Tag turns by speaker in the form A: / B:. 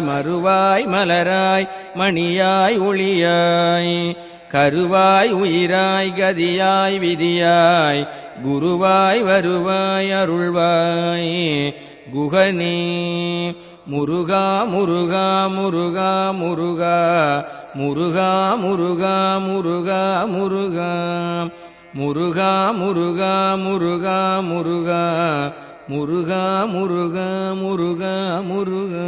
A: மறுவாய் மலராய் மணியாய் ஒளியாய் கருவாய் உயிராய் கதியாய் விதியாய் குருவாய் வருவாய் அருள்வாய் குகனே முருகா முருகா முருகா முருகா முருகா முருகா முருகா முருகா முருகா முருகா முருகா முருகா முருகா முருகா முருகா முருகா